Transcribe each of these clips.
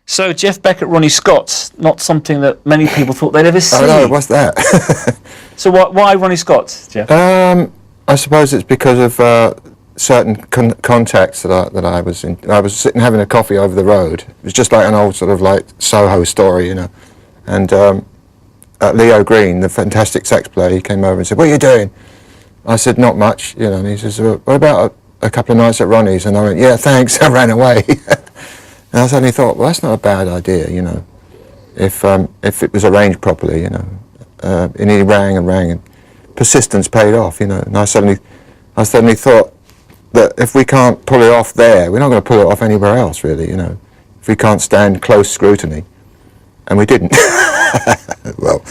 So Jeff Beck at Ronnie Scott's not something that many people thought they'd ever see. Oh no, what's that? So why Ronnie Scott's, Jeff? I suppose it's because of certain contacts that I was in. I was sitting having a coffee over the road. It was just like an old sort of like Soho story, you know. And Leo Green, the fantastic sax player, he came over and said, "What are you doing?" I said, "Not much," you know. And he says, "Well, what about a couple of nights at Ronnie's?" And I went, "Yeah, thanks." I ran away. And I suddenly thought, well, that's not a bad idea, you know, if it was arranged properly, you know. And he rang and rang, and persistence paid off, you know. And I suddenly thought that if we can't pull it off there, we're not going to pull it off anywhere else, really, you know. If we can't stand close scrutiny, and we didn't. Well,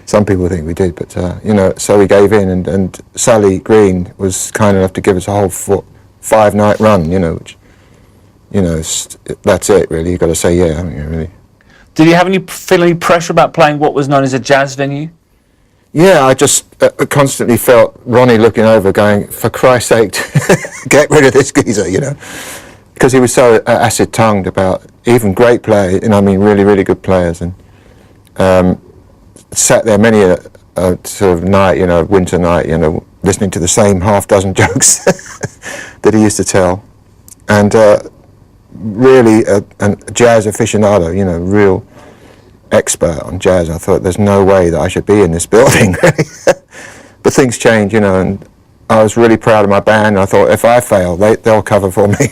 some people think we did, but you know, so we gave in, and Sally Green was kind enough to give us a whole 5-night run, you know, which, you know, that's it really. You've got to say yeah, haven't you, really? Did you feel any pressure about playing what was known as a jazz venue? Yeah, I just constantly felt Ronnie looking over going, for Christ's sake, get rid of this geezer, you know, because he was so acid-tongued about even great players, you know, I mean really, really good players, and sat there many a sort of night, you know, winter night, you know, listening to the same half-dozen jokes that he used to tell, and really a jazz aficionado, you know, real expert on jazz. I thought there's no way that I should be in this building. But things change, you know, and I was really proud of my band. I thought if I fail, they'll cover for me.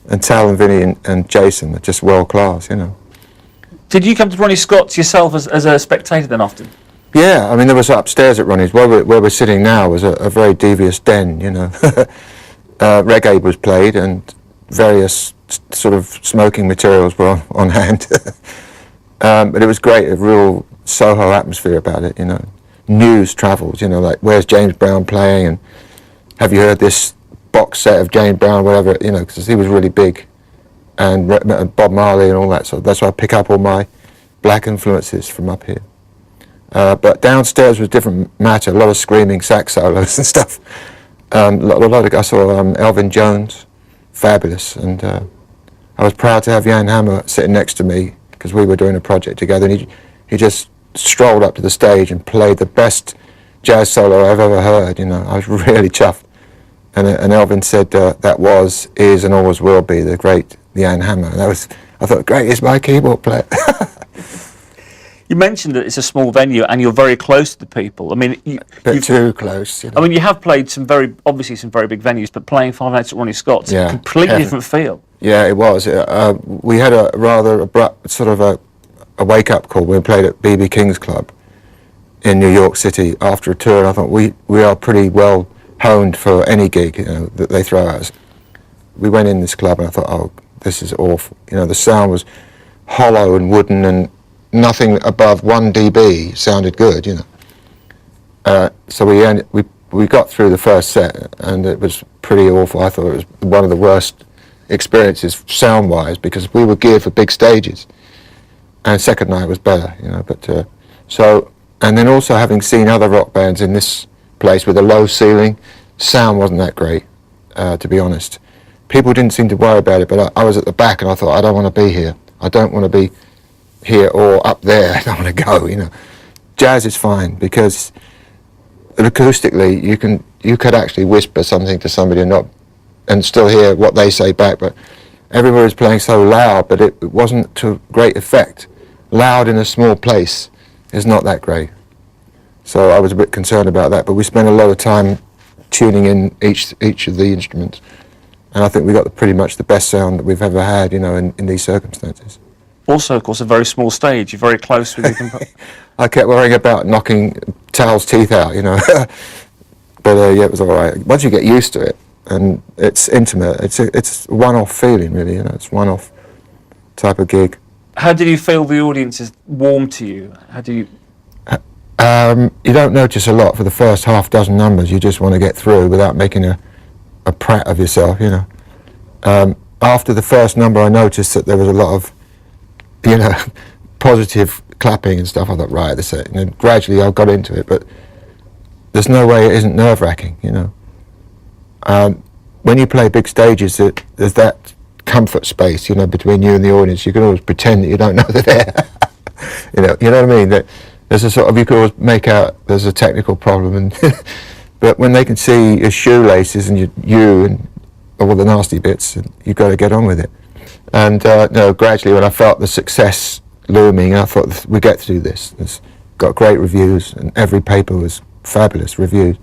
And Tal and Vinny and Jason are just world class, you know. Did you come to Ronnie Scott's yourself as a spectator then often? Yeah, I mean, there was upstairs at Ronnie's, where we're sitting now, was a very devious den, you know. Reggae was played and various sort of smoking materials were on hand. But it was great, a real Soho atmosphere about it, you know. News travels, you know, like where's James Brown playing, and have you heard this box set of James Brown, whatever, you know, because he was really big, and Bob Marley and all that, so that's why I pick up all my black influences from up here. But downstairs was a different matter, a lot of screaming sax solos and stuff. I saw Elvin Jones, fabulous, and I was proud to have Jan Hammer sitting next to me because we were doing a project together, and he just strolled up to the stage and played the best jazz solo I've ever heard, you know. I was really chuffed. And Elvin said that is and always will be the great Jan Hammer. And I thought, great, he's my keyboard player. You mentioned that it's a small venue and you're very close to the people. I mean, you're too close. You know. I mean, you have played some very big venues, but playing 5 nights at Ronnie Scott's, yeah, completely different feel. Yeah, it was. We had a rather abrupt sort of a wake-up call. We played at B.B. King's Club in New York City after a tour, and I thought we are pretty well honed for any gig, you know, that they throw at us. We went in this club and I thought, oh, this is awful. You know, the sound was hollow and wooden, and nothing above 1 dB sounded good, you know. So we got through the first set, and it was pretty awful. I thought it was one of the worst experiences sound-wise, because we were geared for big stages, and second night was better, you know. But and then also having seen other rock bands in this place with a low ceiling, sound wasn't that great, to be honest. People didn't seem to worry about it, but I was at the back and I thought, I don't want to be here. I don't want to be here or up there. I don't want to go, you know. Jazz is fine because acoustically you could actually whisper something to somebody and still hear what they say back, but everybody was playing so loud, but it wasn't to great effect. Loud in a small place is not that great. So I was a bit concerned about that, but we spent a lot of time tuning in each of the instruments, and I think we got pretty much the best sound that we've ever had, you know, in these circumstances. Also, of course, a very small stage. You're very close with your I kept worrying about knocking Tal's teeth out, you know. But yeah, it was all right. Once you get used to it, and it's intimate, it's a one-off feeling, really, you know. It's one-off type of gig. How did you feel the audience is warm to you? How do you... You don't notice a lot for the first half dozen numbers. You just want to get through without making a prat of yourself, you know. After the first number, I noticed that there was a lot of, you know, positive clapping and stuff. I thought, right, that's it. And then gradually I got into it, but there's no way it isn't nerve-wracking, you know. When you play big stages, there's that comfort space, you know, between you and the audience. You can always pretend that you don't know they're there. You know what I mean? That there's a sort of, you can always make out there's a technical problem, and but when they can see your shoelaces and you and all the nasty bits, you've got to get on with it. And gradually, when I felt the success looming, I thought, we get to do this. It's got great reviews, and every paper was fabulous reviews,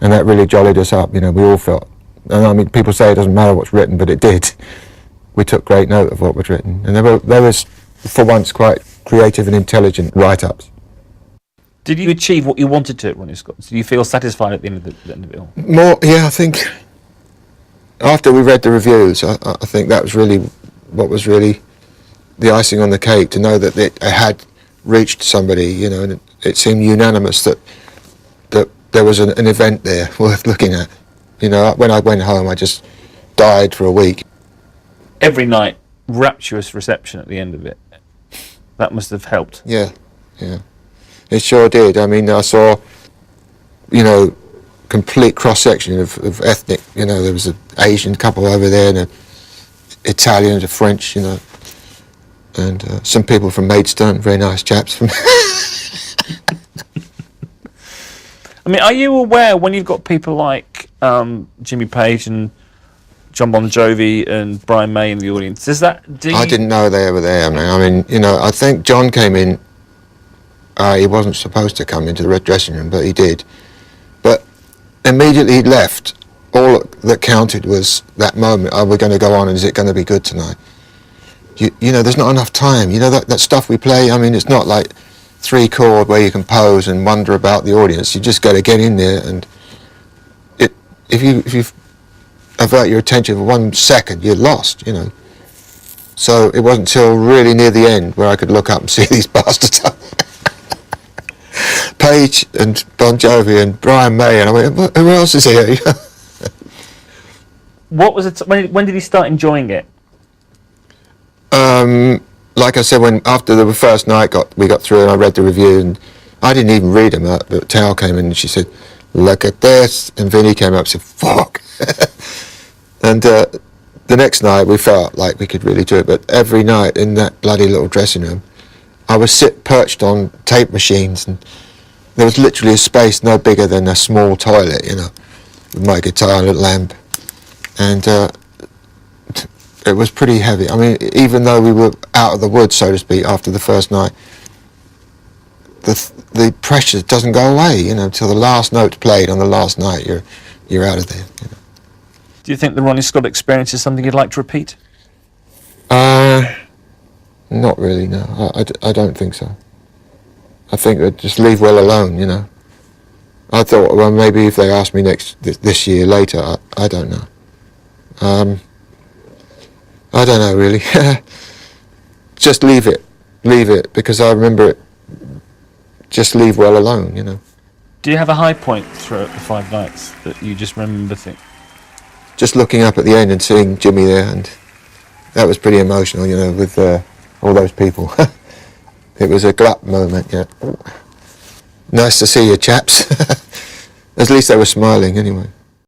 and that really jollied us up. You know, we all felt. And I mean, people say it doesn't matter what's written, but it did. We took great note of what was written, and there was, for once, quite creative and intelligent write-ups. Did you achieve what you wanted to at Ronnie Scott's? Did you feel satisfied at the end of it all? More, yeah, I think. After we read the reviews, I think that was really what was really the icing on the cake, to know that it had reached somebody, you know, and it seemed unanimous that there was an event there worth looking at. You know, when I went home, I just died for a week. Every night, rapturous reception at the end of it. That must have helped. Yeah, yeah. It sure did. I mean, I saw, you know, complete cross-section of ethnic, you know, there was an Asian couple over there, and an Italian and a French, you know, and some people from Maidstone, very nice chaps. From I mean, are you aware when you've got people like Jimmy Page and John Bon Jovi and Brian May in the audience, I didn't know they were there, man. I mean, you know, I think John came in, he wasn't supposed to come into the red dressing room, but he did. But immediately he left. All that counted was that moment. Are we going to go on, and is it going to be good tonight? You know, there's not enough time. You know, that stuff we play, I mean, it's not like 3-chord where you can pose and wonder about the audience. You just got to get in there, and if you avert your attention for 1 second, you're lost, you know. So it wasn't until really near the end where I could look up and see these bastards. Page and Bon Jovi and Brian May, and I went, who else is here? What was it? When did he start enjoying it? Like I said, after the first night we got through, and I read the review, and I didn't even read them. But Tal came in and she said, "Look at this," and Vinny came up and said, "Fuck." And the next night we felt like we could really do it. But every night in that bloody little dressing room, I was perched on tape machines, and there was literally a space no bigger than a small toilet, you know, with my guitar and a lamp, and it was pretty heavy. I mean, even though we were out of the woods, so to speak, after the first night, the pressure doesn't go away, you know, until the last note's played on the last night. You're out of there. You know. Do you think the Ronnie Scott experience is something you'd like to repeat? Not really, no. I don't think so. I think that just leave well alone, you know. I thought, well, maybe if they asked me this year later, I don't know. I don't know, really. Just leave it, because I remember it. Just leave well alone, you know. Do you have a high point throughout the 5 nights that you just remember Just looking up at the end and seeing Jimmy there, and that was pretty emotional, you know, with all those people. It was a glut moment, yeah. Nice to see you, chaps. At least they were smiling, anyway.